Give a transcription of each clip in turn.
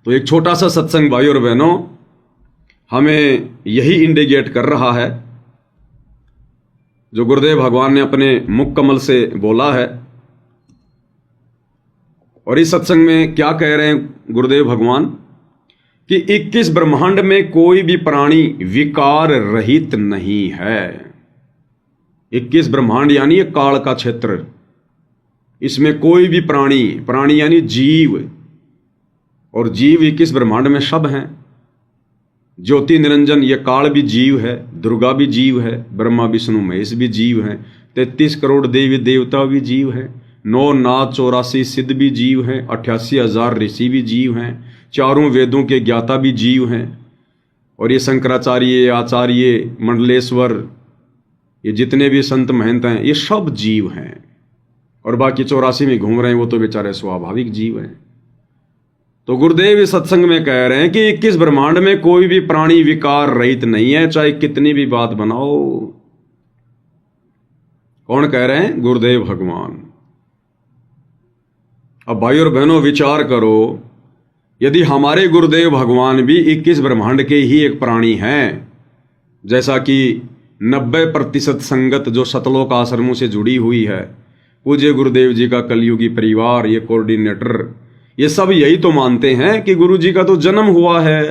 तो एक छोटा सा सत्संग भाई और बहनों हमें यही इंडिकेट कर रहा है जो गुरुदेव भगवान ने अपने मुख कमल से बोला है। और इस सत्संग में क्या कह रहे हैं गुरुदेव भगवान कि 21 ब्रह्मांड में कोई भी प्राणी विकार रहित नहीं है। 21 ब्रह्मांड यानी एक काल का क्षेत्र, इसमें कोई भी प्राणी यानी जीव, और जीव 21 ब्रह्मांड में सब हैं। ज्योति निरंजन ये काल भी जीव है, दुर्गा भी जीव है, ब्रह्मा विष्णु महेश भी जीव हैं, 33 करोड़ देवी देवता भी जीव हैं, 9 नाथ 84 सिद्ध भी जीव हैं, 88,000 ऋषि भी जीव हैं, चारों वेदों के ज्ञाता भी जीव हैं। और ये शंकराचार्य, आचार्य, मंडलेश्वर, ये जितने भी संत महंत हैं ये सब जीव हैं। और बाकी 84 में घूम रहे हैं वो तो बेचारे स्वाभाविक जीव हैं। तो गुरुदेव इस सत्संग में कह रहे हैं कि 21 ब्रह्मांड में कोई भी प्राणी विकार रहित नहीं है, चाहे कितनी भी बात बनाओ। कौन कह रहे हैं? गुरुदेव भगवान। अब भाई और बहनों विचार करो, यदि हमारे गुरुदेव भगवान भी 21 ब्रह्मांड के ही एक प्राणी हैं, जैसा कि 90% संगत जो सतलोक आश्रमों से जुड़ी हुई है, पूज्य गुरुदेव जी का कलयुगी परिवार, ये कोऑर्डिनेटर, ये सब यही तो मानते हैं कि गुरु जी का तो जन्म हुआ है।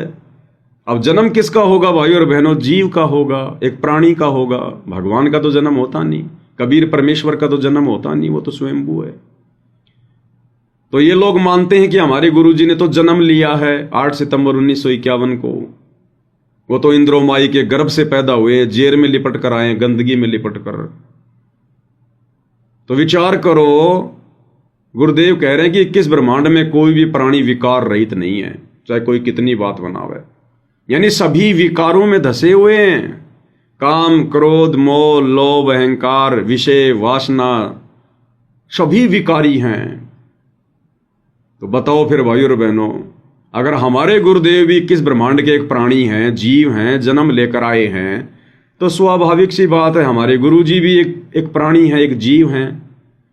अब जन्म किसका होगा भाई और बहनों? जीव का होगा, एक प्राणी का होगा। भगवान का तो जन्म होता नहीं, कबीर परमेश्वर का तो जन्म होता नहीं, वो तो स्वयंभू है। तो ये लोग मानते हैं कि हमारे गुरु जी ने तो जन्म लिया है 8 सितंबर 1951 को। वो तो इंद्रो माई के गर्भ से पैदा हुए, जेर में लिपट कर आए, गंदगी में लिपट कर। तो विचार करो, गुरुदेव कह रहे हैं कि 21 ब्रह्मांड में कोई भी प्राणी विकार रहित नहीं है, चाहे कोई कितनी बात बनावे। यानी सभी विकारों में धसे हुए हैं। काम, क्रोध, मोह, लोभ, अहंकार, विषय, वासना, सभी विकारी हैं। तो बताओ फिर भाई और बहनों, अगर हमारे गुरुदेव भी 21 ब्रह्मांड के एक प्राणी हैं, जीव हैं, जन्म लेकर आए हैं, तो स्वाभाविक सी बात है हमारे गुरु जी भी एक प्राणी है, एक जीव हैं।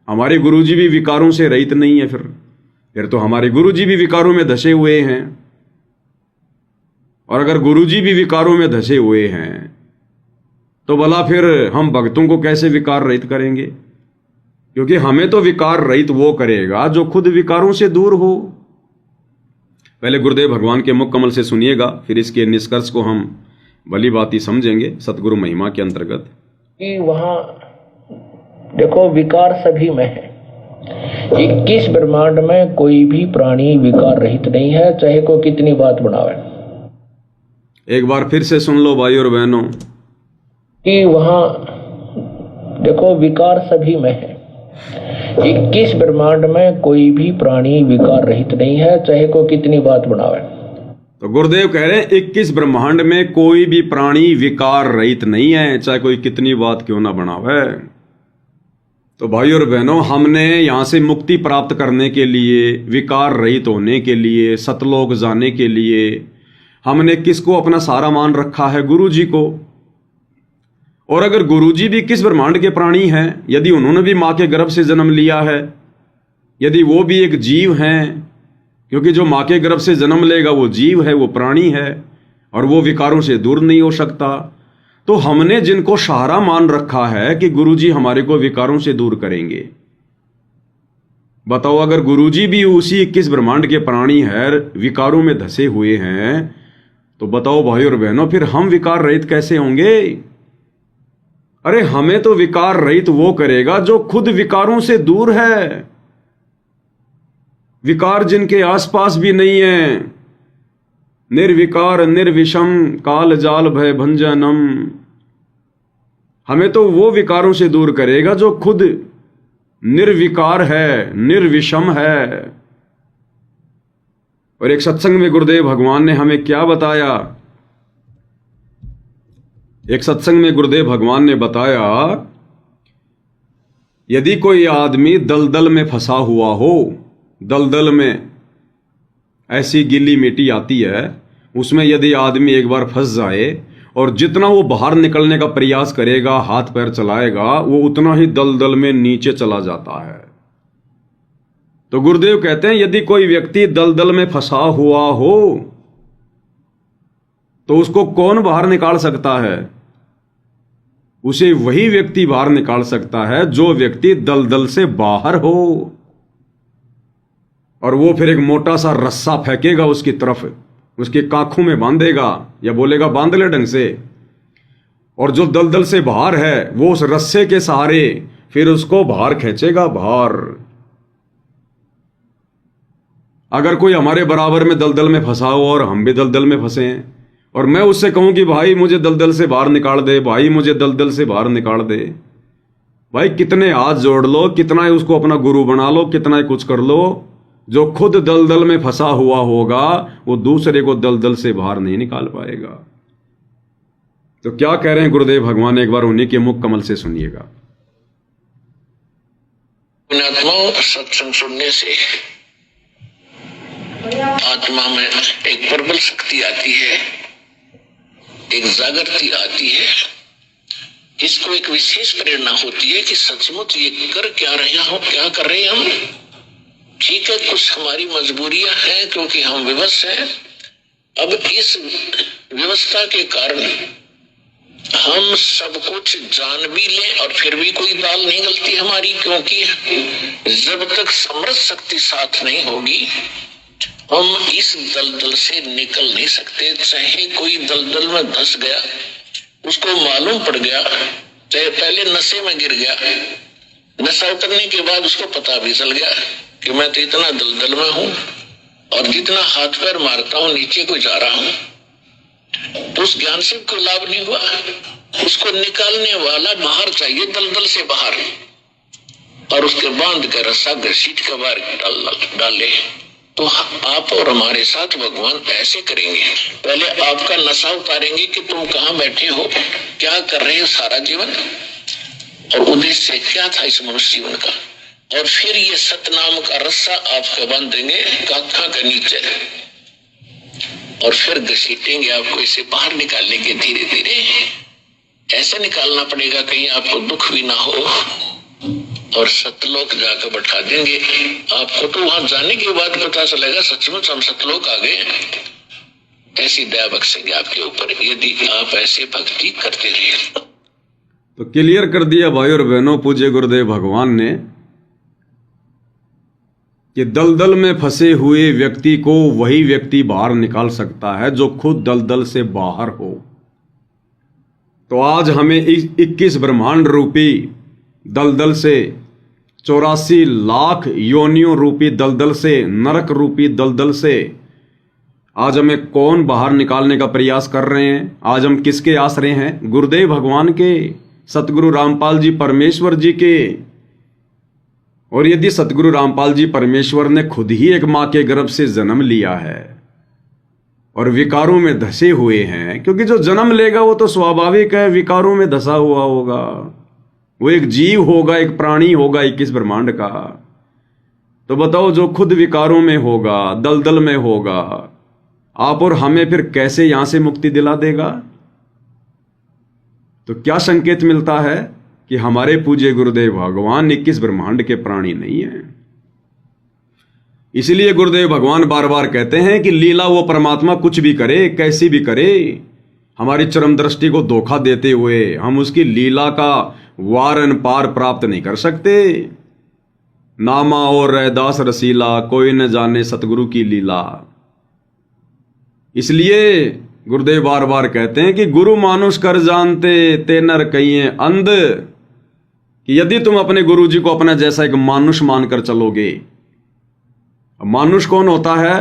हमारे गुरुजी भी विकारों से रहित नहीं है। फिर तो हमारे गुरुजी भी विकारों में धसे हुए हैं। और अगर गुरुजी भी विकारों में धसे हुए हैं तो भला फिर हम भक्तों को कैसे विकार रहित करेंगे? क्योंकि हमें तो विकार रहित वो करेगा जो खुद विकारों से दूर हो। पहले गुरुदेव भगवान के मुख कमल से सुनिएगा, फिर इसके निष्कर्ष को हम भली बात ही समझेंगे सतगुरु महिमा के अंतर्गत। कि वहां देखो विकार सभी में है। 21 ब्रह्मांड में कोई भी प्राणी विकार रहित नहीं है, चाहे कोई कितनी बात बनावे। एक बार फिर से सुन लो भाई और बहनों कि वहां देखो विकार सभी में है। 21 ब्रह्मांड में कोई भी प्राणी विकार रहित नहीं है, चाहे कोई कितनी बात बनावे। तो गुरुदेव कह रहे हैं 21 ब्रह्मांड में कोई भी प्राणी विकार रहित नहीं है, चाहे कोई कितनी बात क्यों ना बनावे। तो भाई और बहनों, हमने यहां से मुक्ति प्राप्त करने के लिए, विकार रहित होने के लिए, सतलोक जाने के लिए हमने किसको अपना सारा मान रखा है? गुरु जी को। और अगर गुरु जी भी किस ब्रह्मांड के प्राणी हैं, यदि उन्होंने भी मां के गर्भ से जन्म लिया है, यदि वो भी एक जीव हैं, क्योंकि जो मां के गर्भ से जन्म लेगा वो जीव है, वो प्राणी है, और वो विकारों से दूर नहीं हो सकता। तो हमने जिनको सहारा मान रखा है कि गुरुजी हमारे को विकारों से दूर करेंगे, बताओ अगर गुरुजी भी उसी 21 ब्रह्मांड के प्राणी है, विकारों में धसे हुए हैं, तो बताओ भाई और बहनों फिर हम विकार रहित कैसे होंगे? अरे हमें तो विकार रहित वो करेगा जो खुद विकारों से दूर है। विकार जिनके आसपास भी नहीं है, निर्विकार निर्विषम काल जाल भय भंजनम, हमें तो वो विकारों से दूर करेगा जो खुद निर्विकार है, निर्विषम है। और एक सत्संग में गुरुदेव भगवान ने हमें क्या बताया? एक सत्संग में गुरुदेव भगवान ने बताया, यदि कोई आदमी दलदल में फंसा हुआ हो, दलदल में ऐसी गीली मिट्टी आती है, उसमें यदि आदमी एक बार फंस जाए और जितना वो बाहर निकलने का प्रयास करेगा, हाथ पैर चलाएगा, वो उतना ही दलदल में नीचे चला जाता है। तो गुरुदेव कहते हैं यदि कोई व्यक्ति दलदल में फंसा हुआ हो तो उसको कौन बाहर निकाल सकता है? उसे वही व्यक्ति बाहर निकाल सकता है जो व्यक्ति दलदल से बाहर हो। और वो फिर एक मोटा सा रस्सा फेंकेगा उसकी तरफ, उसके काखों में बांधेगा या बोलेगा बांध ले ढंग से। और जो दलदल से बाहर है वो उस रस्से के सहारे फिर उसको बाहर खींचेगा बाहर। अगर कोई हमारे बराबर में दलदल में फंसा हो और हम भी दलदल में फंसे हैं और मैं उससे कहूं कि भाई मुझे दलदल से बाहर निकाल दे, भाई मुझे दलदल से बाहर निकाल दे, भाई कितने हाथ जोड़ लो, कितना ही उसको अपना गुरु बना लो, कितना ही कुछ कर लो, जो खुद दलदल में फंसा हुआ होगा वो दूसरे को दलदल से बाहर नहीं निकाल पाएगा। तो क्या कह रहे हैं गुरुदेव भगवान, एक बार उन्हीं के मुख कमल से सुनिएगा। सत्संग सुनने से आत्मा में एक प्रबल शक्ति आती है, एक जागृति आती है। इसको एक विशेष प्रेरणा होती है कि सचमुच ये कर क्या रहे हम। ठीक है, कुछ हमारी मजबूरियां हैं क्योंकि हम विवश हैं। अब इस व्यवस्था के कारण हम सब कुछ जान भी लें और फिर भी कोई दाल नहीं गलती हमारी, क्योंकि जब तक समृद्ध शक्ति साथ नहीं होगी हम इस दलदल से निकल नहीं सकते। चाहे कोई दलदल में धंस गया, उसको मालूम पड़ गया, चाहे पहले नशे में गिर गया, नशा उतरने के बाद उसको पता भी चल गया कि मैं तो इतना दलदल में हूं और जितना हाथ पैर मारता हूं नीचे को जा रहा हूं, तो उस ज्ञान से कोई लाभ नहीं हुआ। उसको निकालने वाला बाहर चाहिए, दलदल से बाहर, और उसके बांध कर रस्सा घसीट कर बाहर डाले। तो आप और हमारे साथ भगवान ऐसे करेंगे, पहले आपका नशा उतारेंगे कि तुम कहाँ बैठे हो, क्या कर रहे हो सारा जीवन, और उद्देश्य क्या था इस मनुष्य जीवन का, और फिर ये सतनाम का रस्सा आपका बांध देंगे काखा के नीचे, और फिर घसीटेंगे आपको इसे बाहर निकालने के धीरे धीरे। ऐसे निकालना पड़ेगा कहीं आपको दुख भी ना हो, और सतलोक जाकर बैठा देंगे आपको। तो वहां जाने के बाद पता चलेगा सचमुच हम सतलोक आ गए। ऐसी दया बख्शेंगे आपके ऊपर यदि आप ऐसे भक्ति करते रहे। तो क्लियर कर दिया भाई और बहनों पूज्य गुरुदेव भगवान ने कि दलदल में फंसे हुए व्यक्ति को वही व्यक्ति बाहर निकाल सकता है जो खुद दलदल से बाहर हो। तो आज हमें 21 ब्रह्मांड रूपी दलदल से, 84 लाख योनियों रूपी दलदल से, नरक रूपी दलदल से आज हमें कौन बाहर निकालने का प्रयास कर रहे हैं? आज हम किसके आश्रय हैं? गुरुदेव भगवान के, सतगुरु रामपाल जी परमेश्वर जी के। और यदि सतगुरु रामपाल जी परमेश्वर ने खुद ही एक मां के गर्भ से जन्म लिया है और विकारों में धसे हुए हैं, क्योंकि जो जन्म लेगा वो तो स्वाभाविक है विकारों में धसा हुआ होगा, वो एक जीव होगा, एक प्राणी होगा 21 ब्रह्मांड का। तो बताओ जो खुद विकारों में होगा, दलदल में होगा, आप और हमें फिर कैसे यहां से मुक्ति दिला देगा? तो क्या संकेत मिलता है कि हमारे पूज्य गुरुदेव भगवान 21 ब्रह्मांड के प्राणी नहीं है। इसलिए गुरुदेव भगवान बार बार कहते हैं कि लीला वो परमात्मा कुछ भी करे, कैसी भी करे, हमारी चरम दृष्टि को धोखा देते हुए हम उसकी लीला का वारन पार प्राप्त नहीं कर सकते। नामा और रैदास रसीला, कोई न जाने सतगुरु की लीला। इसलिए गुरुदेव बार बार कहते हैं कि गुरु मानुष कर जानते ते नर कहिए अंध, कि यदि तुम अपने गुरु जी को अपना जैसा एक मानुष मानकर चलोगे। मानुष कौन होता है?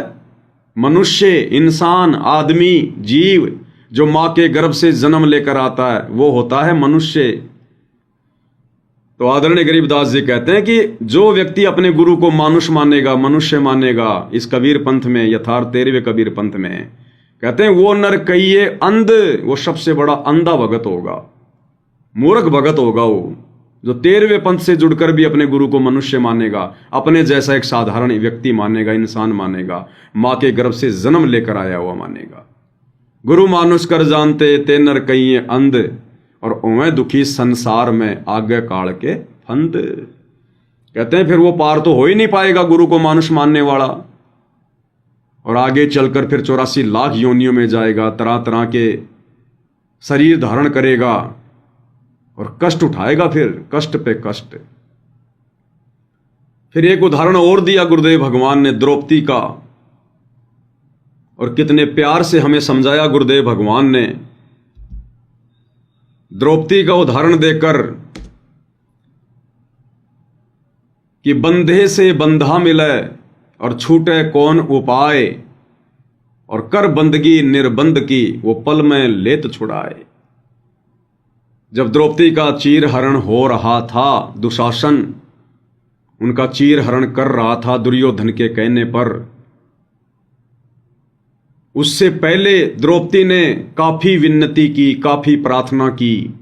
मनुष्य, इंसान, आदमी, जीव जो मां के गर्भ से जन्म लेकर आता है वो होता है मनुष्य। तो आदरणीय गरीबदास जी कहते हैं कि जो व्यक्ति अपने गुरु को मानुष मानेगा, मनुष्य मानेगा, इस कबीर पंथ में, यथार्थ 13वें कबीर पंथ में कहते हैं वो नर कहिए अंध, वो सबसे बड़ा अंधा भगत होगा, मूर्ख भगत होगा वो, जो 13वें पंथ से जुड़कर भी अपने गुरु को मनुष्य मानेगा, अपने जैसा एक साधारण व्यक्ति मानेगा, इंसान मानेगा, मां के गर्भ से जन्म लेकर आया हुआ मानेगा। गुरु मानुष कर जानते ते नर कहिए अंध, और ओवें दुखी संसार में आगे काल के फंद। कहते हैं फिर वो पार तो हो ही नहीं पाएगा गुरु को मानुष मानने वाला, और आगे चलकर फिर 84 लाख योनियों में जाएगा, तरह तरह के शरीर धारण करेगा और कष्ट उठाएगा, फिर कष्ट पे कष्ट। फिर एक उदाहरण और दिया गुरुदेव भगवान ने द्रौपदी का, और कितने प्यार से हमें समझाया गुरुदेव भगवान ने द्रौपदी का उदाहरण देकर कि बंधे से बंधा मिले और छूटे कौन उपाय, और कर बंदगी निर्बंध की वो पल में लेत छुड़ाए। जब द्रौपदी का चीर हरण हो रहा था, दुशासन उनका चीर हरण कर रहा था दुर्योधन के कहने पर, उससे पहले द्रौपदी ने काफी विनती की, काफी प्रार्थना की।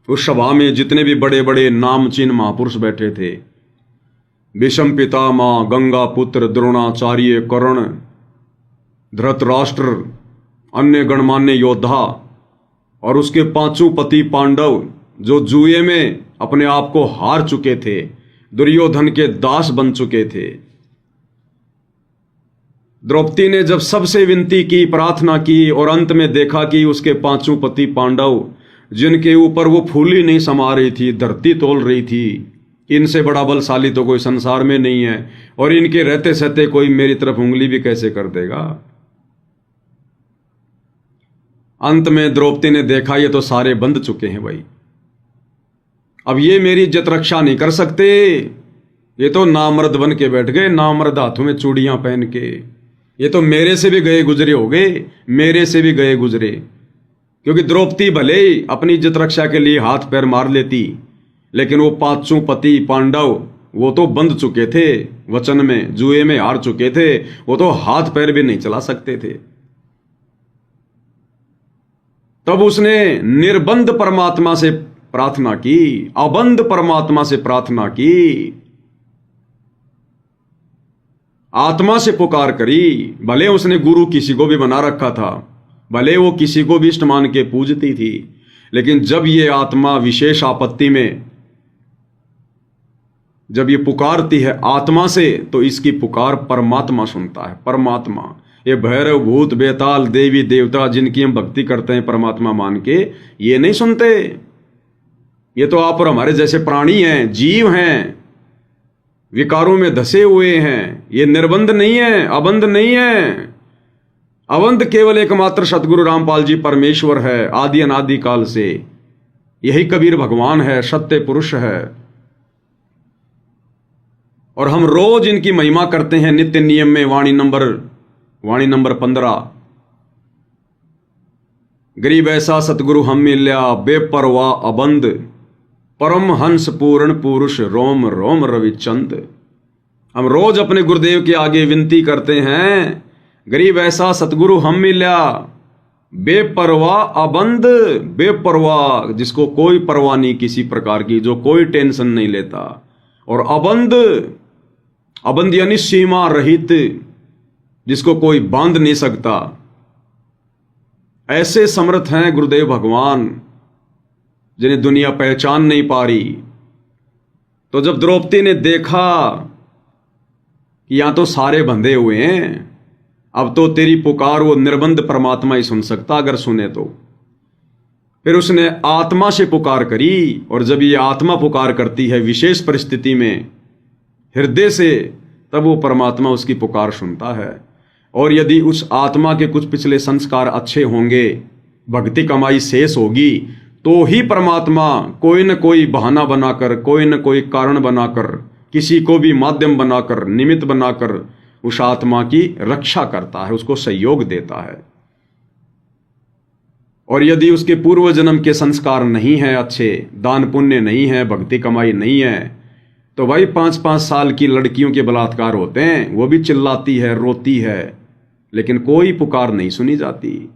उस सभा में जितने भी बड़े बड़े नामचीन महापुरुष बैठे थे, भीष्म पितामह, गंगा पुत्र, द्रोणाचार्य, कर्ण, धृतराष्ट्र, अन्य गणमान्य योद्धा, और उसके पांचों पति पांडव जो जुए में अपने आप को हार चुके थे, दुर्योधन के दास बन चुके थे। द्रौपदी ने जब सबसे विनती की, प्रार्थना की, और अंत में देखा कि उसके पांचों पति पांडव, जिनके ऊपर वो फूली नहीं समा रही थी, धरती तोल रही थी, इनसे बड़ा बलशाली तो कोई संसार में नहीं है, और इनके रहते सहते कोई मेरी तरफ उंगली भी कैसे कर देगा। अंत में द्रौपदी ने देखा ये तो सारे बंध चुके हैं भाई, अब ये मेरी इज्जत रक्षा नहीं कर सकते, ये तो नामर्द बन के बैठ गए, नामर्द हाथों में चूड़ियां पहन के, ये तो मेरे से भी गए गुजरे हो गए, मेरे से भी गए गुजरे। क्योंकि द्रौपदी भले ही अपनी इज्जत रक्षा के लिए हाथ पैर मार लेती, लेकिन वो पांचों पति पांडव वो तो बंध चुके थे, वचन में जुए में हार चुके थे, वो तो हाथ पैर भी नहीं चला सकते थे। तब उसने निर्बंध परमात्मा से प्रार्थना की, अबंध परमात्मा से प्रार्थना की, आत्मा से पुकार करी। भले उसने गुरु किसी को भी बना रखा था, भले वो किसी को भी इष्ट मान के पूजती थी, लेकिन जब ये आत्मा विशेष आपत्ति में जब ये पुकारती है आत्मा से, तो इसकी पुकार परमात्मा सुनता है। परमात्मा, ये भैरव भूत बेताल देवी देवता जिनकी हम भक्ति करते हैं परमात्मा मान के, ये नहीं सुनते। ये तो आप और हमारे जैसे प्राणी हैं, जीव हैं, विकारों में धसे हुए हैं। ये निर्बंध नहीं है, अबंध नहीं है। अबंध केवल एकमात्र सतगुरु रामपाल जी परमेश्वर है, आदि अनादि काल से। यही कबीर भगवान है, सत्य पुरुष है। और हम रोज इनकी महिमा करते हैं नित्य नियम में। वाणी नंबर 15, गरीब ऐसा सतगुरु हम मिल्या, बेपरवाह अबंध, परम हंस पूर्ण पुरुष, रोम रोम रविचंद। हम रोज अपने गुरुदेव के आगे विनती करते हैं, गरीब ऐसा सतगुरु हम मिल्या, बेपरवाह अबंध, बेपरवाह जिसको कोई परवाह नहीं किसी प्रकार की, जो कोई टेंशन नहीं लेता, और अबंध, अबंध यानी सीमा रहित, जिसको कोई बांध नहीं सकता। ऐसे समर्थ हैं गुरुदेव भगवान, जिन्हें दुनिया पहचान नहीं पा रही। तो जब द्रौपदी ने देखा कि यहां तो सारे बंधे हुए हैं, अब तो तेरी पुकार वो निर्बंध परमात्मा ही सुन सकता, अगर सुने तो। फिर उसने आत्मा से पुकार करी, और जब ये आत्मा पुकार करती है विशेष परिस्थिति में हृदय से, तब वो परमात्मा उसकी पुकार सुनता है। और यदि उस आत्मा के कुछ पिछले संस्कार अच्छे होंगे, भक्ति कमाई शेष होगी, तो ही परमात्मा कोई न कोई बहाना बनाकर, कोई न कोई कारण बनाकर, किसी को भी माध्यम बनाकर, निमित्त बनाकर उस आत्मा की रक्षा करता है, उसको सहयोग देता है। और यदि उसके पूर्व जन्म के संस्कार नहीं हैं अच्छे, दान पुण्य नहीं है, भक्ति कमाई नहीं है, तो भाई 5-5 साल की लड़कियों के बलात्कार होते हैं, वो भी चिल्लाती है, रोती है, लेकिन कोई पुकार नहीं सुनी जाती।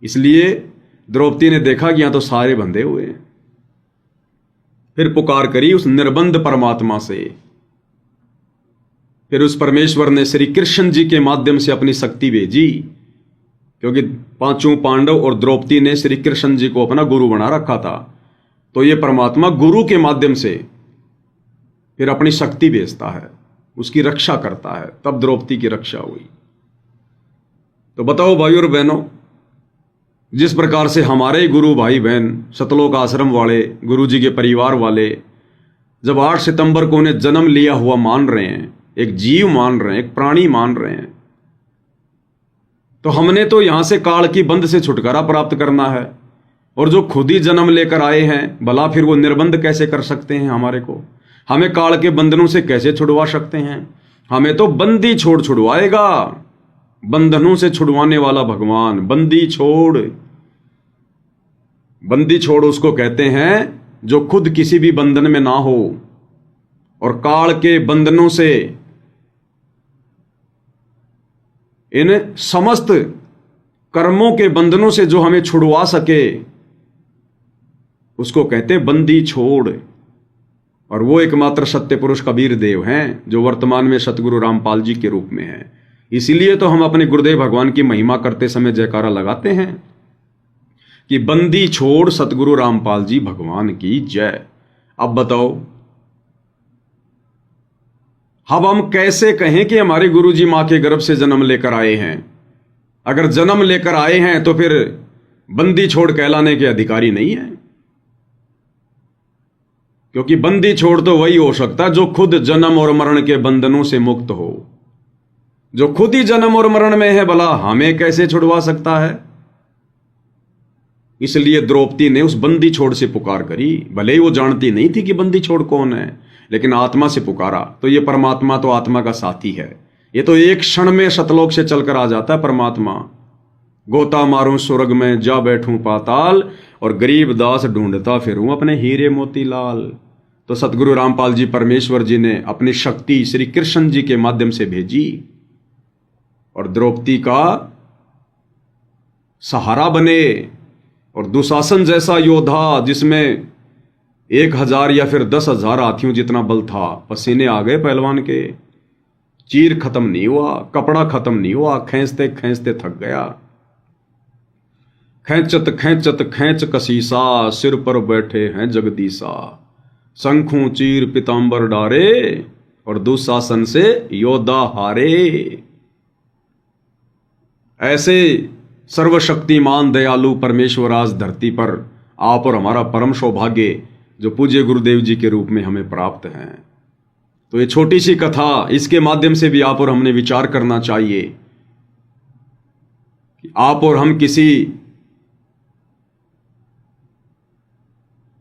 इसलिए द्रौपदी ने देखा कि यहां तो सारे बंधे हुए हैं। फिर पुकार करी उस निर्बंध परमात्मा से। फिर उस परमेश्वर ने श्री कृष्ण जी के माध्यम से अपनी शक्ति भेजी, क्योंकि पांचों पांडव और द्रौपदी ने श्री कृष्ण जी को अपना गुरु बना रखा था। तो ये परमात्मा गुरु के माध्यम से फिर अपनी शक्ति बेचता है, उसकी रक्षा करता है, तब द्रौपदी की रक्षा हुई। तो बताओ भाई और बहनों, जिस प्रकार से हमारे गुरु भाई बहन सतलोक आश्रम वाले, गुरु जी के परिवार वाले जब 8 सितंबर को उन्हें जन्म लिया हुआ मान रहे हैं, एक जीव मान रहे हैं, एक प्राणी मान रहे हैं, तो हमने तो यहां से काल की बंध से छुटकारा प्राप्त करना है। और जो खुद ही जन्म लेकर आए हैं, भला फिर वो निर्बंध कैसे कर सकते हैं हमारे को? हमें काल के बंधनों से कैसे छुड़वा सकते हैं? हमें तो बंदी छोड़ छुड़वाएगा, बंधनों से छुड़वाने वाला भगवान। बंदी छोड़, बंदी छोड़ उसको कहते हैं जो खुद किसी भी बंधन में ना हो और काल के बंधनों से, इन समस्त कर्मों के बंधनों से जो हमें छुड़वा सके, उसको कहते बंदी छोड़। और वो एकमात्र सत्य पुरुष कबीर देव हैं, जो वर्तमान में सतगुरु रामपाल जी के रूप में हैं। इसीलिए तो हम अपने गुरुदेव भगवान की महिमा करते समय जयकारा लगाते हैं कि बंदी छोड़ सतगुरु रामपाल जी भगवान की जय। अब बताओ, अब हम कैसे कहें कि हमारे गुरु जी मां के गर्भ से जन्म लेकर आए हैं? अगर जन्म लेकर आए हैं तो फिर बंदी छोड़ कहलाने के अधिकारी नहीं है, क्योंकि बंदी छोड़ तो वही हो सकता जो खुद जन्म और मरण के बंधनों से मुक्त हो। जो खुद ही जन्म और मरण में है, भला हमें कैसे छुड़वा सकता है? इसलिए द्रौपदी ने उस बंदी छोड़ से पुकार करी। भले ही वो जानती नहीं थी कि बंदी छोड़ कौन है, लेकिन आत्मा से पुकारा। तो ये परमात्मा तो आत्मा का साथी है। ये तो एक क्षण में सतलोक से चलकर आ जाता है परमात्मा। गोता मारूं स्वर्ग में, जा बैठूं पाताल, और गरीब दास ढूंढता फिरूं अपने हीरे मोतीलाल। तो सतगुरु रामपाल जी परमेश्वर जी ने अपनी शक्ति श्री कृष्ण जी के माध्यम से भेजी और द्रौपदी का सहारा बने। और दुशासन जैसा योद्धा, जिसमें 1000 या फिर 10,000 हाथियों जितना बल था, पसीने आ गए पहलवान के, चीर खत्म नहीं हुआ, कपड़ा खत्म नहीं हुआ, खींचते खींचते थक गया। खींचत खींचत खींच कसीसा, सिर पर बैठे हैं जगदीसा। शंखों चीर पीतांबर डारे, और दुशासन से योद्धा हारे। ऐसे सर्वशक्तिमान दयालु परमेश्वर आज धरती पर आप और हमारा परम सौभाग्य जो पूज्य गुरुदेव जी के रूप में हमें प्राप्त हैं। तो ये छोटी सी कथा, इसके माध्यम से भी आप और हमने विचार करना चाहिए कि आप और हम किसी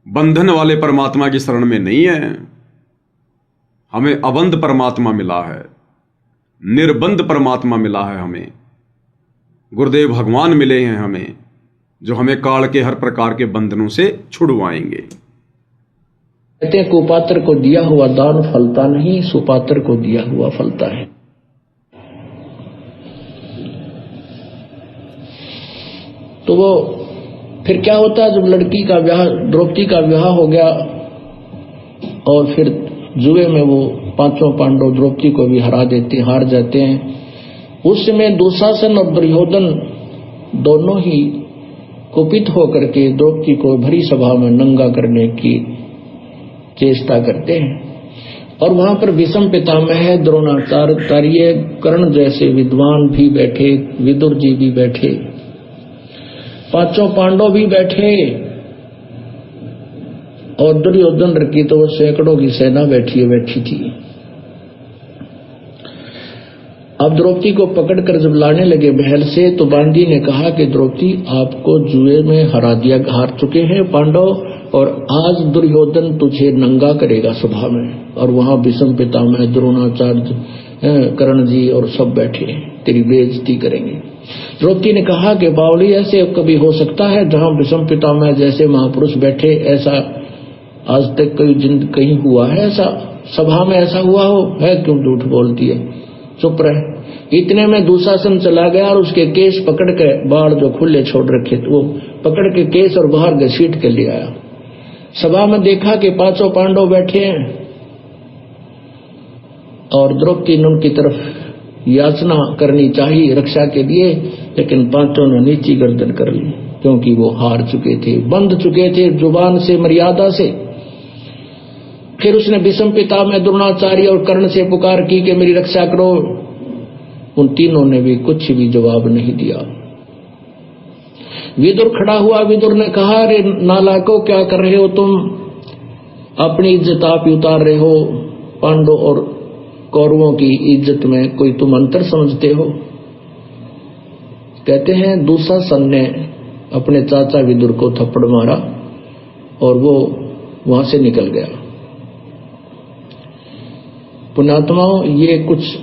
बंधन वाले परमात्मा की शरण में नहीं है। हमें अबंध परमात्मा मिला है, निर्बंध परमात्मा मिला है। हमें गुरुदेव भगवान मिले हैं हमें, जो हमें काल के हर प्रकार के बंधनों से छुड़वाएंगे। कहते हैं कुपात्र को दिया हुआ दान फलता नहीं, सुपात्र को दिया हुआ फलता है। तो वो फिर क्या होता है, जब लड़की का ब्याह, द्रौपदी का विवाह हो गया और फिर जुए में वो 5 पांडव द्रौपदी को भी हार जाते हैं। उस समय दुशासन और दुर्योधन दोनों ही कुपित होकर के द्रौपदी को भरी सभा में नंगा करने की चेष्टा करते हैं। और वहां पर भीष्म पितामह, द्रोणाचार्य, कर्ण जैसे विद्वान भी बैठे, विदुर जी भी बैठे, 5 पांडव भी बैठे, और दुर्योधन की तो सैकड़ों की सेना बैठी थी। अब द्रौपदी को पकड़कर जब लाने लगे महल से, तो बांदी ने कहा कि द्रौपदी, आपको जुए में हार चुके हैं पांडव, और आज दुर्योधन तुझे नंगा करेगा सभा में। और वहां भीष्म पितामह, द्रोणाचार्य, कर्ण जी और सब बैठे, तेरी बेइज्जती करेंगे। द्रौपदी ने कहा कि बावली, ऐसे कभी हो सकता है जहां भीष्म पितामह जैसे महापुरुष बैठे? ऐसा आज तक कहीं हुआ है? ऐसा सभा में ऐसा हुआ हो? है क्यों झूठ बोलती है? चुप रहे। इतने में दुशासन चला गया और उसके केस पकड़ के, बाढ़ जो खुले छोड़ रखे थे, वो पकड़ के केस और बाहर घसीट के ले आया। सभा में देखा कि 5 पांडव बैठे हैं और द्रौपदी ने उनकी तरफ याचना करनी चाहिए रक्षा के लिए, लेकिन 5 ने नीची गर्दन कर ली, क्योंकि वो हार चुके थे, बंध चुके थे जुबान से, मर्यादा से। फिर उसने भीष्म पितामह द्रोणाचार्य और कर्ण से पुकार की कि मेरी रक्षा करो। उन तीनों ने भी कुछ भी जवाब नहीं दिया। विदुर खड़ा हुआ। विदुर ने कहा, अरे नालायकों, क्या कर रहे हो तुम? अपनी इज्जत आप ही उतार रहे हो। पांडवों और कौरवों की इज्जत में कोई तुम अंतर समझते हो? कहते हैं दुशासन ने अपने चाचा विदुर को थप्पड़ मारा और वो वहां से निकल गया। पुण्यात्माओं, ये कुछ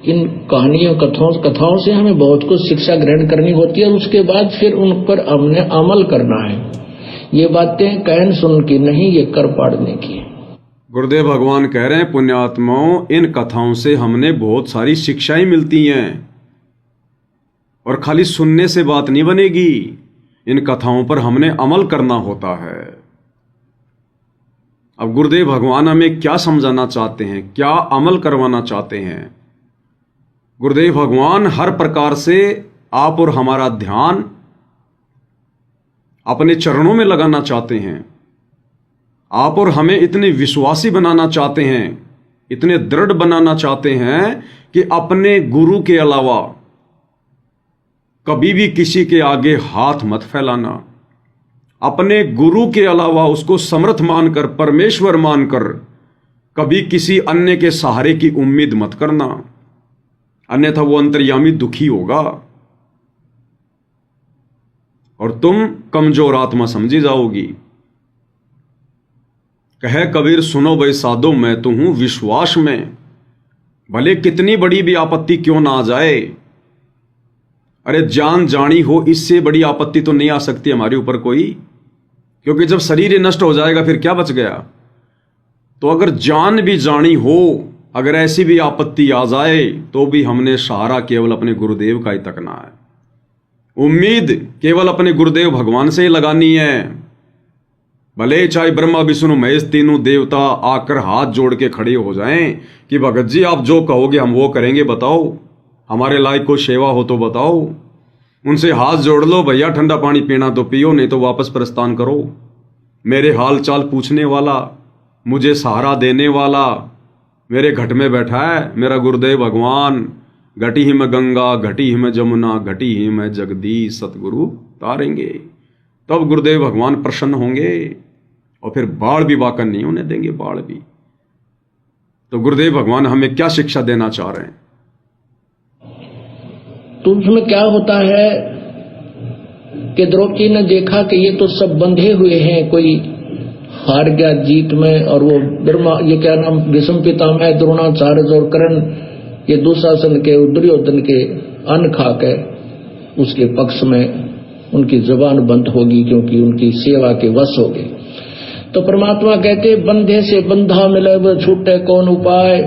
इन कहानियों कथाओं से हमें बहुत कुछ शिक्षा ग्रहण करनी होती है और उसके बाद फिर उन पर हमने अमल करना है। ये बातें कहन सुन की नहीं, ये कर पाड़ने की। गुरुदेव भगवान कह रहे हैं, पुण्यात्माओं, इन कथाओं से हमने बहुत सारी शिक्षाएं मिलती हैं और खाली सुनने से बात नहीं बनेगी। इन कथाओं पर हमने अमल करना होता है। अब गुरुदेव भगवान हमें क्या समझाना चाहते हैं, क्या अमल करवाना चाहते हैं? गुरुदेव भगवान हर प्रकार से आप और हमारा ध्यान अपने चरणों में लगाना चाहते हैं। आप और हमें इतने विश्वासी बनाना चाहते हैं, इतने दृढ़ बनाना चाहते हैं कि अपने गुरु के अलावा कभी भी किसी के आगे हाथ मत फैलाना। अपने गुरु के अलावा उसको समर्थ मानकर, परमेश्वर मानकर कभी किसी अन्य के सहारे की उम्मीद मत करना, अन्यथा वो अंतर्यामी दुखी होगा और तुम कमजोर आत्मा समझी जाओगी। कहे कबीर, सुनो भाई साधो, मैं तो हूं विश्वास में, भले कितनी बड़ी भी आपत्ति क्यों ना आ जाए। अरे जान जानी हो, इससे बड़ी आपत्ति तो नहीं आ सकती हमारे ऊपर कोई, क्योंकि जब शरीर ही नष्ट हो जाएगा फिर क्या बच गया। तो अगर जान भी जानी हो, अगर ऐसी भी आपत्ति आ जाए, तो भी हमने सहारा केवल अपने गुरुदेव का ही तकना है। उम्मीद केवल अपने गुरुदेव भगवान से ही लगानी है। भले चाहे ब्रह्मा विष्णु महेश तीनों देवता आकर हाथ जोड़ के खड़े हो जाएं कि भगत जी आप जो कहोगे हम वो करेंगे, बताओ हमारे लायक को सेवा हो तो बताओ। उनसे हाथ जोड़ लो, भैया ठंडा पानी पीना तो पियो, नहीं तो वापस प्रस्थान करो। मेरे हाल चाल पूछने वाला, मुझे सहारा देने वाला मेरे घट में बैठा है, मेरा गुरुदेव भगवान। घटी ही में गंगा, घटी ही में जमुना, घटी ही में जगदीश सतगुरु तारेंगे। तब गुरुदेव भगवान प्रसन्न होंगे और फिर बाढ़ भी वाकन नहीं होने देंगे, बाढ़ भी। तो गुरुदेव भगवान हमें क्या शिक्षा देना चाह रहे हैं? तो उसमें क्या होता है कि द्रौपदी ने देखा कि ये तो सब बंधे हुए हैं, कोई हार गया जीत में, और वो ब्रह्मा, ये क्या नाम, भीष्म पितामह द्रोणाचार्य और कर्ण, ये दुशासन के दुर्योधन के अन्न खा के उसके पक्ष में उनकी जुबान बंद होगी, क्योंकि उनकी सेवा के वश हो गए। तो परमात्मा कहते, बंधे से बंधा मिले वो छूटे कौन उपाय,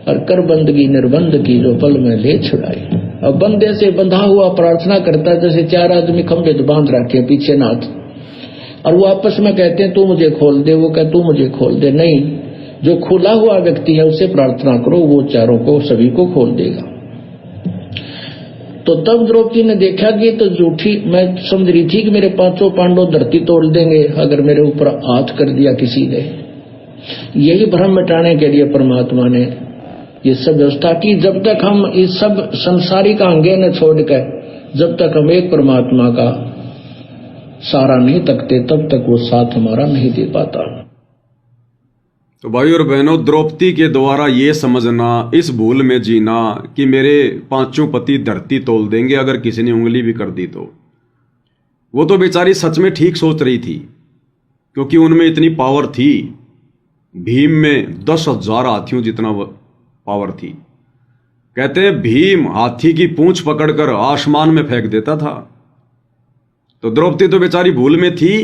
और कर बंदगी निर्बंध की जो पल में ले छुड़ाए। अब बंधे से बंधा हुआ प्रार्थना करता है, जैसे चार आदमी खंभे तो बांध रखे पीछे नाथ, और वो आपस में कहते हैं तू मुझे खोल दे, वो कहते तू मुझे खोल दे। नहीं, जो खुला हुआ व्यक्ति है उससे प्रार्थना करो, वो चारों को सभी को खोल देगा। तो तब द्रौपदी ने देखा कि तो झूठी, मैं समझ रही थी कि मेरे पांचों पांडव धरती तोड़ देंगे अगर मेरे ऊपर हाथ कर दिया किसी ने। यही भ्रम मिटाने के लिए परमात्मा ने ये सब व्यवस्था की। जब तक हम इस सब संसारिक अंगे न छोड़कर, जब तक हम एक परमात्मा का सहारा नहीं तकते, तब तक वो साथ हमारा नहीं दे पाता। तो भाई और बहनों, द्रौपदी के द्वारा ये समझना, इस भूल में जीना कि मेरे पांचों पति धरती तोल देंगे अगर किसी ने उंगली भी कर दी, तो वो तो बेचारी सच में ठीक सोच रही थी, क्योंकि उनमें इतनी पावर थी। भीम में 10,000 हाथियों जितना पावर थी। कहते हैं भीम हाथी की पूंछ पकड़कर आसमान में फेंक देता था। तो द्रौपदी तो बेचारी भूल में थी।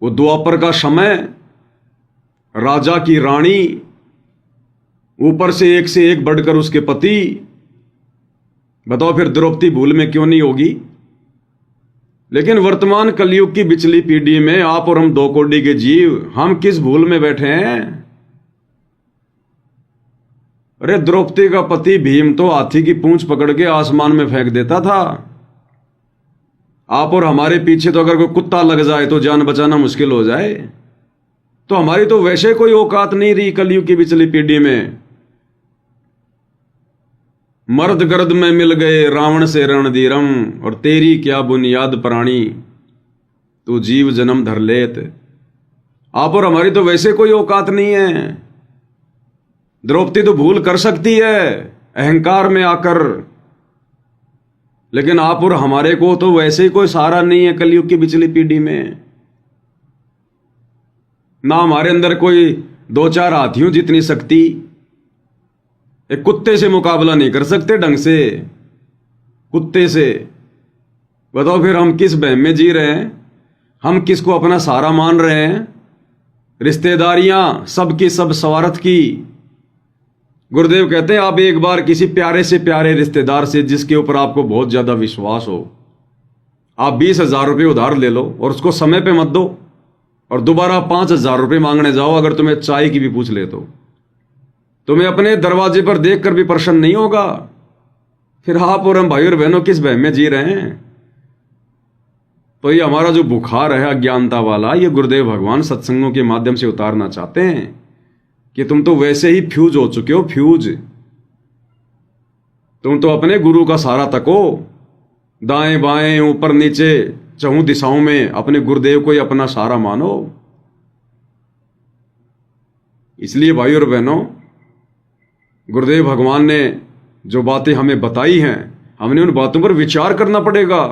वो द्वापर का समय, राजा की रानी, ऊपर से एक बढ़कर उसके पति। बताओ फिर द्रौपदी भूल में क्यों नहीं होगी? लेकिन वर्तमान कलयुग की बिचली पीढ़ी में आप और हम 2 कौड़ी के जीव, हम किस भूल में बैठे हैं? अरे द्रौपदी का पति भीम तो हाथी की पूंछ पकड़ के आसमान में फेंक देता था। आप और हमारे पीछे तो अगर कोई कुत्ता लग जाए तो जान बचाना मुश्किल हो जाए। तो हमारी तो वैसे कोई औकात नहीं रही कलयुग की पिछली पीढ़ी में। मर्द गर्द में मिल गए रावण से रणधीरम, और तेरी क्या बुनियाद प्राणी, तू जीव जन्म धर लेत। आप और हमारी तो वैसे कोई औकात नहीं है। द्रौपदी तो भूल कर सकती है अहंकार में आकर, लेकिन आप और हमारे को तो वैसे ही कोई सहारा नहीं है कलयुग की पिछली पीढ़ी में। ना हमारे अंदर कोई 2-4 हाथियों जितनी शक्ति, एक कुत्ते से मुकाबला नहीं कर सकते ढंग से, कुत्ते से। बताओ फिर हम किस बहम में जी रहे हैं, हम किसको अपना सहारा मान रहे हैं। रिश्तेदारियां सबकी सब स्वार्थ की। गुरुदेव कहते हैं आप एक बार किसी प्यारे से प्यारे रिश्तेदार से जिसके ऊपर आपको बहुत ज्यादा विश्वास हो, आप 20,000 रुपये उधार ले लो और उसको समय पे मत दो, और दोबारा 5,000 रुपये मांगने जाओ अगर तुम्हें चाय की भी पूछ ले तो तुम्हें अपने दरवाजे पर देखकर भी प्रसन्न नहीं होगा। फिर आप और हम भाई और बहनों किस बहम में जी रहे हैं। तो ये हमारा जो बुखार है अज्ञानता वाला, ये गुरुदेव भगवान सत्संगों के माध्यम से उतारना चाहते हैं कि तुम तो वैसे ही फ्यूज हो चुके हो, फ्यूज। तुम तो अपने गुरु का सहारा तको, दाएं बाएं ऊपर नीचे चहुं दिशाओं में अपने गुरुदेव को ही अपना सहारा मानो। इसलिए भाई और बहनों, गुरुदेव भगवान ने जो बातें हमें बताई हैं, हमने उन बातों पर विचार करना पड़ेगा।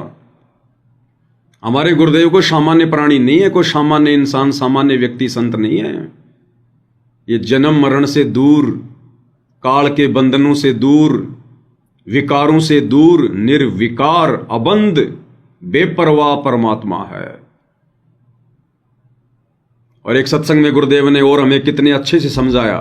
हमारे गुरुदेव को सामान्य प्राणी नहीं है, कोई सामान्य इंसान, सामान्य व्यक्ति, संत नहीं है। ये जन्म मरण से दूर, काल के बंधनों से दूर, विकारों से दूर, निर्विकार अबंध बेपरवाह परमात्मा है। और एक सत्संग में गुरुदेव ने और हमें कितने अच्छे से समझाया।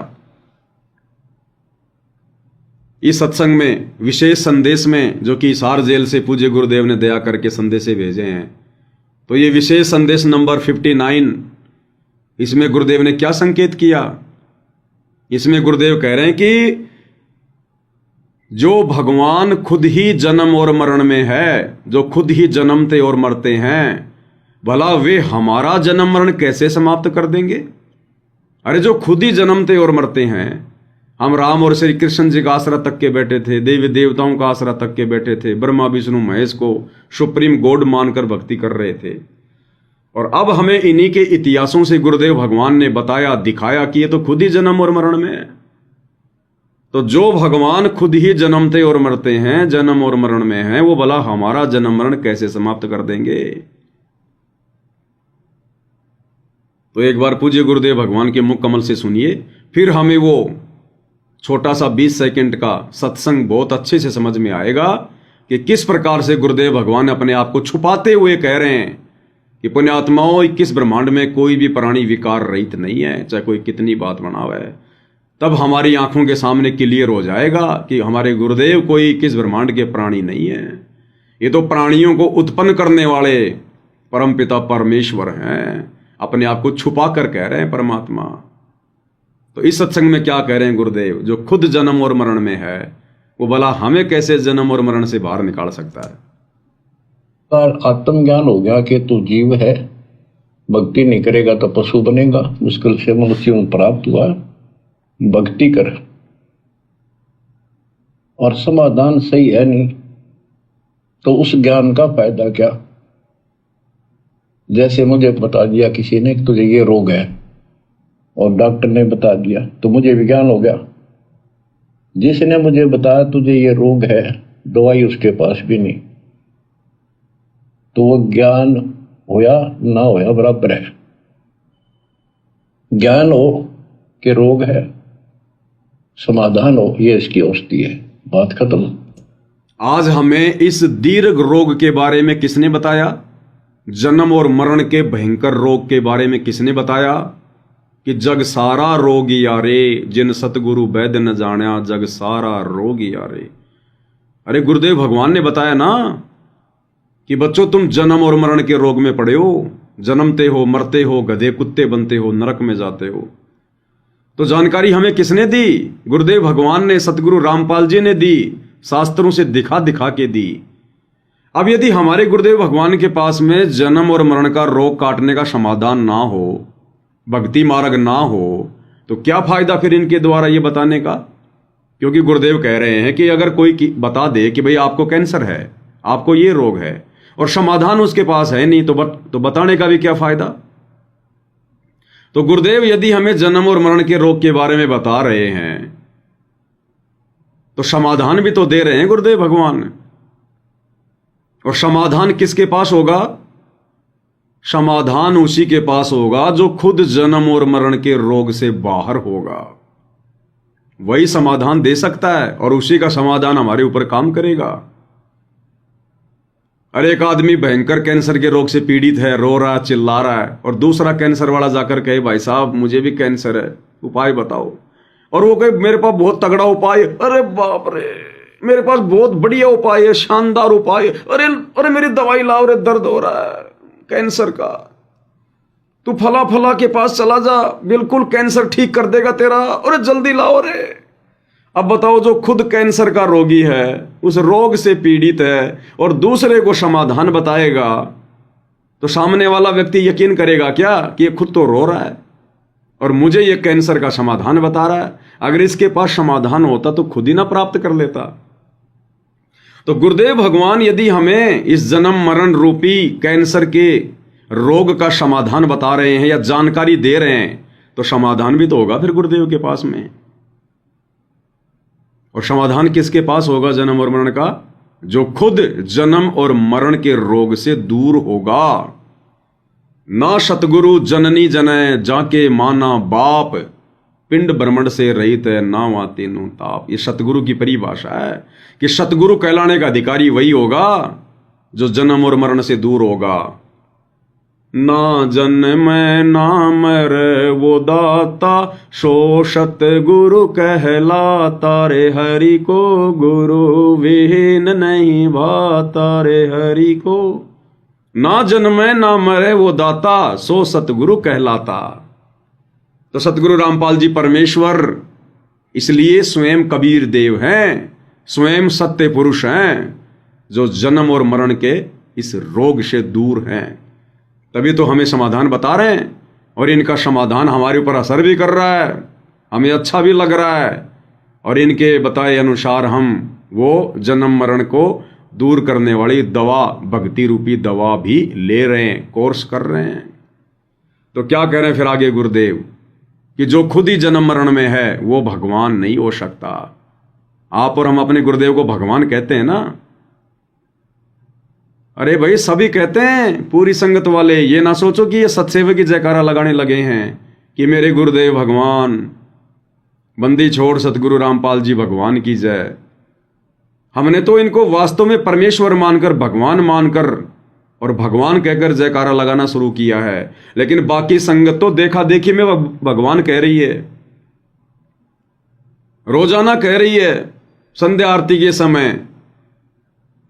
इस सत्संग में विशेष संदेश में, जो कि हिसार जेल से पूज्य गुरुदेव ने दया करके संदेश भेजे हैं, तो ये विशेष संदेश नंबर 59, इसमें गुरुदेव ने क्या संकेत किया। इसमें गुरुदेव कह रहे हैं कि जो भगवान खुद ही जन्म और मरण में है, जो खुद ही जन्मते और मरते हैं, भला वे हमारा जन्म मरण कैसे समाप्त कर देंगे। अरे जो खुद ही जन्मते और मरते हैं, हम राम और श्री कृष्ण जी का आसरा तक के बैठे थे, देवी देवताओं का आसरा तक के बैठे थे, ब्रह्मा विष्णु महेश को सुप्रीम गॉड मानकर भक्ति कर रहे थे। और अब हमें इन्हीं के इतिहासों से गुरुदेव भगवान ने बताया, दिखाया कि ये तो खुद ही जन्म और मरण में है। तो जो भगवान खुद ही जन्मते और मरते हैं, जन्म और मरण में हैं, वो भला हमारा जन्म मरण कैसे समाप्त कर देंगे। तो एक बार पूज्य गुरुदेव भगवान के मुख कमल से सुनिए, फिर हमें वो छोटा सा 20 सेकंड का सत्संग बहुत अच्छे से समझ में आएगा कि किस प्रकार से गुरुदेव भगवान अपने आप को छुपाते हुए कह रहे हैं कि पुण्यात्माओं, 21 ब्रह्मांड में कोई भी प्राणी विकार रहित नहीं है, चाहे कोई कितनी बात बनावे। तब हमारी आंखों के सामने क्लियर हो जाएगा कि हमारे गुरुदेव कोई 21 ब्रह्मांड के प्राणी नहीं है, ये तो प्राणियों को उत्पन्न करने वाले परमपिता परमेश्वर हैं। अपने आप को छुपा कर कह रहे हैं परमात्मा। तो इस सत्संग में क्या कह रहे हैं गुरुदेव, जो खुद जन्म और मरण में है, वो भला हमें कैसे जन्म और मरण से बाहर निकाल सकता है। आत्मज्ञान हो गया कि तू जीव है, भक्ति नहीं करेगा तो पशु बनेगा, मुश्किल से मनुष्य प्राप्त हुआ, भक्ति कर। और समाधान सही है नहीं तो उस ज्ञान का फायदा क्या। जैसे मुझे बता दिया किसी ने कि तुझे ये रोग है, और डॉक्टर ने बता दिया, तो मुझे विज्ञान हो गया। जिसने मुझे बताया तुझे ये रोग है, दवाई उसके पास भी नहीं, तो वो ज्ञान होया ना होया बराबर है। ज्ञान हो कि रोग है, समाधान हो ये इसकी औषधि है, बात खत्म। आज हमें इस दीर्घ रोग के बारे में किसने बताया, जन्म और मरण के भयंकर रोग के बारे में किसने बताया कि जग सारा रोग यारे, जिन सतगुरु वैद्य न जाना, जग सारा रोग यारे। अरे गुरुदेव भगवान ने बताया ना कि बच्चों तुम जन्म और मरण के रोग में पड़े हो, जन्मते हो, मरते हो, गधे कुत्ते बनते हो, नरक में जाते हो। तो जानकारी हमें किसने दी, गुरुदेव भगवान ने, सतगुरु रामपाल जी ने दी, शास्त्रों से दिखा दिखा के दी। अब यदि हमारे गुरुदेव भगवान के पास में जन्म और मरण का रोग काटने का समाधान ना हो, भक्ति मार्ग ना हो तो क्या फायदा फिर इनके द्वारा ये बताने का। क्योंकि गुरुदेव कह रहे हैं कि अगर कोई बता दे कि भाई आपको कैंसर है, आपको ये रोग है, और समाधान उसके पास है नहीं, तो बताने का भी क्या फायदा। तो गुरुदेव यदि हमें जन्म और मरण के रोग के बारे में बता रहे हैं तो समाधान भी तो दे रहे हैं गुरुदेव भगवान। और समाधान किसके पास होगा? समाधान उसी के पास होगा जो खुद जन्म और मरण के रोग से बाहर होगा। वही समाधान दे सकता है और उसी का समाधान हमारे ऊपर काम करेगा। अरे एक आदमी भयंकर कैंसर के रोग से पीड़ित है, रो रहा, चिल्ला रहा है, और दूसरा कैंसर वाला जाकर कहे भाई साहब मुझे भी कैंसर है, उपाय बताओ। और वो कहे मेरे पास बहुत तगड़ा उपाय। अरे बाप रे, मेरे पास बहुत बढ़िया उपाय है, शानदार उपाय। अरे अरे मेरी दवाई लाओ रे, दर्द हो रहा है कैंसर का, तू फला फला के पास चला जा, बिल्कुल कैंसर ठीक कर देगा तेरा। अरे जल्दी लाओ रे। अब बताओ, जो खुद कैंसर का रोगी है, उस रोग से पीड़ित है, और दूसरे को समाधान बताएगा, तो सामने वाला व्यक्ति यकीन करेगा क्या कि ये खुद तो रो रहा है और मुझे ये कैंसर का समाधान बता रहा है। अगर इसके पास समाधान होता तो खुद ही ना प्राप्त कर लेता। तो गुरुदेव भगवान यदि हमें इस जन्म मरण रूपी कैंसर के रोग का समाधान बता रहे हैं या जानकारी दे रहे हैं, तो समाधान भी तो होगा फिर गुरुदेव के पास में। और समाधान किसके पास होगा जन्म और मरण का? जो खुद जन्म और मरण के रोग से दूर होगा। ना सतगुरु जननी जनय जाके माना बाप, पिंड ब्रह्मंड से रहित है ना वाते नो ताप। ये सतगुरु की परिभाषा है कि सतगुरु कहलाने का अधिकारी वही होगा जो जन्म और मरण से दूर होगा। ना जन्म ना मर वो दाता, सो सतगुरु कहलाता रे। हरि को गुरु विहीन नहीं भाता रे हरि को। ना जन्मे ना मरे वो दाता, सो सतगुरु कहलाता। तो सतगुरु रामपाल जी परमेश्वर इसलिए स्वयं कबीर देव हैं, स्वयं सत्य पुरुष हैं, जो जन्म और मरण के इस रोग से दूर हैं। तभी तो हमें समाधान बता रहे हैं, और इनका समाधान हमारे ऊपर असर भी कर रहा है, हमें अच्छा भी लग रहा है, और इनके बताए अनुसार हम वो जन्म मरण को दूर करने वाली दवा, भक्ति रूपी दवा भी ले रहे हैं, कोर्स कर रहे हैं। तो क्या कह रहे हैं फिर आगे गुरुदेव कि जो खुद ही जन्म मरण में है वो भगवान नहीं हो सकता। आप और हम अपने गुरुदेव को भगवान कहते हैं ना। अरे भाई सभी कहते हैं, पूरी संगत वाले। ये ना सोचो कि ये सत्सेवक की जयकारा लगाने लगे हैं कि मेरे गुरुदेव भगवान, बंदी छोड़ सतगुरु रामपाल जी भगवान की जय। हमने तो इनको वास्तव में परमेश्वर मानकर, भगवान मानकर और भगवान कहकर जयकारा लगाना शुरू किया है। लेकिन बाकी संगत तो देखा देखी में भगवान कह रही है, रोजाना कह रही है संध्या आरती के समय,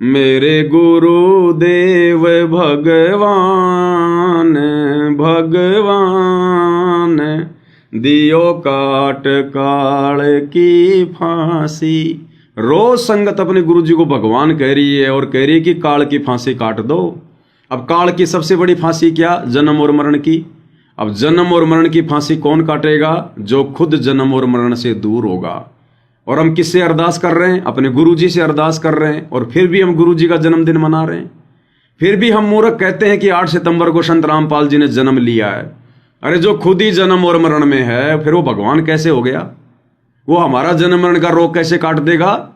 मेरे गुरुदेव भगवान भगवान, दियो काट काल की फांसी। रोज संगत अपने गुरु जी को भगवान कह रही है और कह रही है कि काल की फांसी काट दो। अब काल की सबसे बड़ी फांसी क्या? जन्म और मरण की। अब जन्म और मरण की फांसी कौन काटेगा? जो खुद जन्म और मरण से दूर होगा। और हम किससे अरदास कर रहे हैं? अपने गुरु जी से अरदास कर रहे हैं। और फिर भी हम गुरु जी का जन्मदिन मना रहे हैं। फिर भी हम मूर्ख कहते हैं कि 8 सितंबर को संत रामपाल जी ने जन्म लिया है। अरे जो खुद ही जन्म और मरण में है, फिर वो भगवान कैसे हो गया? वो हमारा जन्म मरण का रोग कैसे काट देगा?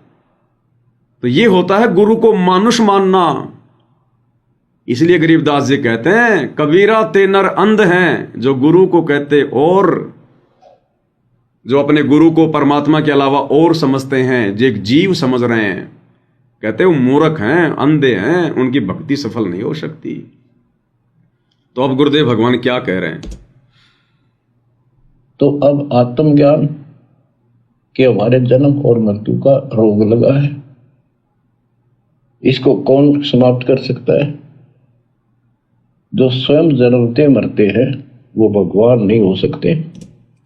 तो ये होता है गुरु को मानुष मानना। इसलिए गरीबदास जी कहते हैं, कबीरा ते नर अंध हैं जो गुरु को कहते, और जो अपने गुरु को परमात्मा के अलावा और समझते हैं, जो एक जीव समझ रहे हैं, कहते हैं वो मूर्ख हैं, अंधे हैं, उनकी भक्ति सफल नहीं हो सकती। तो अब गुरुदेव भगवान क्या कह रहे हैं? तो अब आत्मज्ञान के हमारे जन्म और मृत्यु का रोग लगा है, इसको कौन समाप्त कर सकता है? जो स्वयं जन्मते मरते हैं वो भगवान नहीं हो सकते।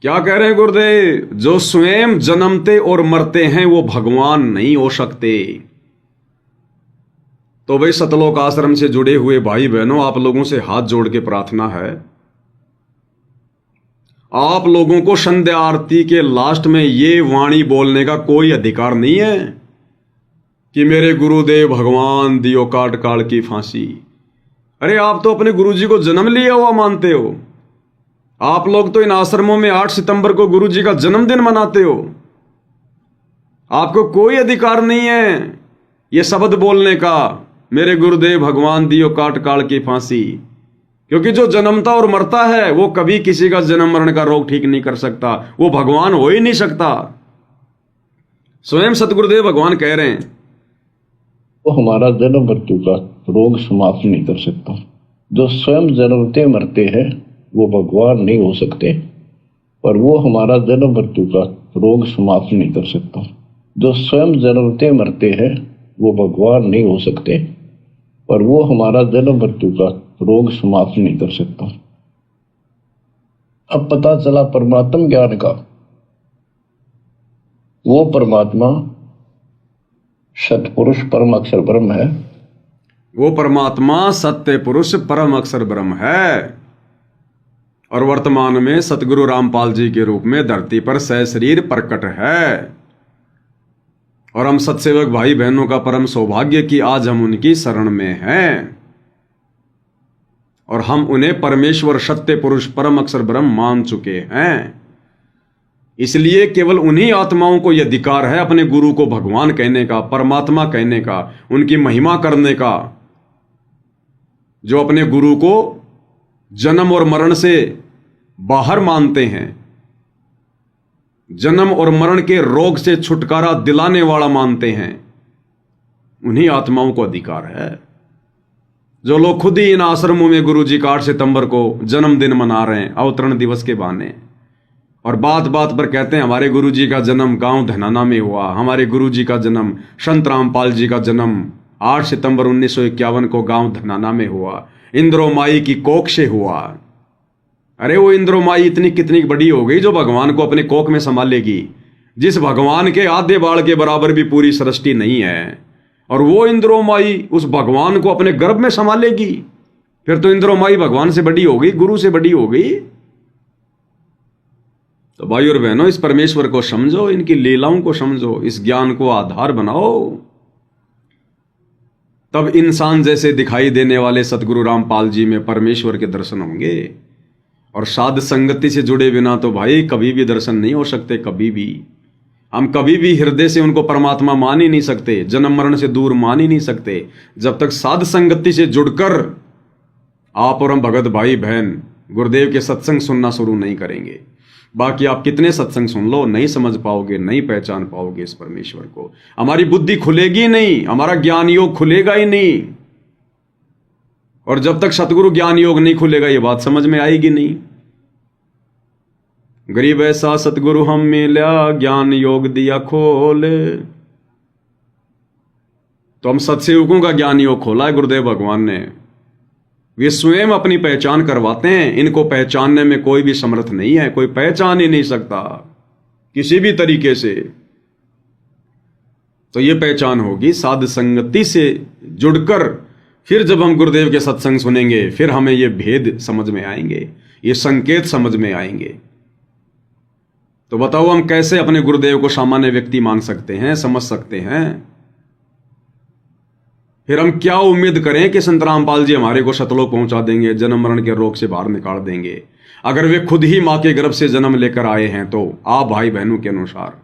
क्या कह रहे हैं गुरुदेव? जो स्वयं जन्मते और मरते हैं वो भगवान नहीं हो सकते। तो भाई सतलोक आश्रम से जुड़े हुए भाई बहनों, आप लोगों से हाथ जोड़ के प्रार्थना है आप लोगों को संध्या आरती के लास्ट में ये वाणी बोलने का कोई अधिकार नहीं है कि मेरे गुरुदेव भगवान दियो काट काल की फांसी। अरे आप तो अपने गुरुजी को जन्म लिया हुआ मानते हो। आप लोग तो इन आश्रमों में 8 सितंबर को गुरुजी का जन्मदिन मनाते हो। आपको कोई अधिकार नहीं है ये शब्द बोलने का, मेरे गुरुदेव भगवान दियो काट काल की फांसी। क्योंकि जो जन्मता और मरता है वो कभी किसी का जन्म मरण का रोग ठीक नहीं कर सकता, वो भगवान हो ही नहीं सकता। स्वयं सतगुरुदेव भगवान कह रहे हैं वो हमारा जन्म मृत्यु का रोग समाप्त नहीं कर सकता। जो स्वयं जन्मते मरते हैं वो भगवान नहीं हो सकते, पर वो हमारा जन्म मृत्यु का रोग समाप्त नहीं कर सकता। जो स्वयं जन्मते मरते हैं वो भगवान नहीं हो सकते, पर वो हमारा जन्म मृत्यु का रोग समाप्त नहीं कर सकता। अब पता चला परमात्म ज्ञान का, वो परमात्मा सतपुरुष परम अक्षर ब्रह्म है। वो परमात्मा सत्य पुरुष परम अक्षर ब्रह्म है और वर्तमान में सतगुरु रामपाल जी के रूप में धरती पर सशरीर प्रकट है। और हम सत्सेवक भाई बहनों का परम सौभाग्य कि आज हम उनकी शरण में हैं और हम उन्हें परमेश्वर सत्य पुरुष परम अक्षर ब्रह्म मान चुके हैं। इसलिए केवल उन्हीं आत्माओं को यह अधिकार है अपने गुरु को भगवान कहने का, परमात्मा कहने का, उनकी महिमा करने का, जो अपने गुरु को जन्म और मरण से बाहर मानते हैं, जन्म और मरण के रोग से छुटकारा दिलाने वाला मानते हैं। उन्हीं आत्माओं को अधिकार है। जो लोग खुद ही इन आश्रमों में गुरु जी का 8 सितंबर को जन्मदिन मना रहे हैं अवतरण दिवस के बहाने, और बात बात पर कहते हैं हमारे गुरु जी का जन्म गांव धनाना में हुआ, हमारे गुरु जी का जन्म संत रामपाल जी का जन्म 8 सितंबर 1951 को गांव धनाना में हुआ, इंद्रोमाई की कोख से हुआ। अरे वो इंद्रोमाई इतनी कितनी बड़ी हो गई जो भगवान को अपने कोख में संभालेगी, जिस भगवान के आधे बाल के बराबर भी पूरी सृष्टि नहीं है, और वो इंद्रोमाई उस भगवान को अपने गर्भ में संभालेगी। फिर तो इंद्रोमाई भगवान से बड़ी हो गई, गुरु से बड़ी हो गई। तो भाई और बहनों, इस परमेश्वर को समझो, इनकी लीलाओं को समझो, इस ज्ञान को आधार बनाओ, तब इंसान जैसे दिखाई देने वाले सतगुरु रामपाल जी में परमेश्वर के दर्शन होंगे। और साध संगति से जुड़े बिना तो भाई कभी भी दर्शन नहीं हो सकते। कभी भी हम कभी भी हृदय से उनको परमात्मा मान ही नहीं सकते, जन्म मरण से दूर मान ही नहीं सकते, जब तक साध संगति से जुड़कर आप और हम भगत भाई बहन गुरुदेव के सत्संग सुनना शुरू नहीं करेंगे। बाकी आप कितने सत्संग सुन लो, नहीं समझ पाओगे, नहीं पहचान पाओगे इस परमेश्वर को। हमारी बुद्धि खुलेगी नहीं, हमारा ज्ञान योग खुलेगा ही नहीं। और जब तक सतगुरु ज्ञान योग नहीं खुलेगा ये बात समझ में आएगी नहीं। गरीब ऐसा सतगुरु हम मिला, ज्ञान योग दिया खोल। तो हम सत्सेवकों का ज्ञान योग खोला है गुरुदेव भगवान ने। वे स्वयं अपनी पहचान करवाते हैं। इनको पहचानने में कोई भी समर्थ नहीं है, कोई पहचान ही नहीं सकता किसी भी तरीके से। तो ये पहचान होगी साध संगति से जुड़कर। फिर जब हम गुरुदेव के सत्संग सुनेंगे फिर हमें ये भेद समझ में आएंगे, ये संकेत समझ में आएंगे। तो बताओ हम कैसे अपने गुरुदेव को सामान्य व्यक्ति मान सकते हैं, समझ सकते हैं? फिर हम क्या उम्मीद करें कि संत रामपाल जी हमारे को सतलोक पहुंचा देंगे, जन्म मरण के रोग से बाहर निकाल देंगे, अगर वे खुद ही मां के गर्भ से जन्म लेकर आए हैं तो आप भाई बहनों के अनुसार।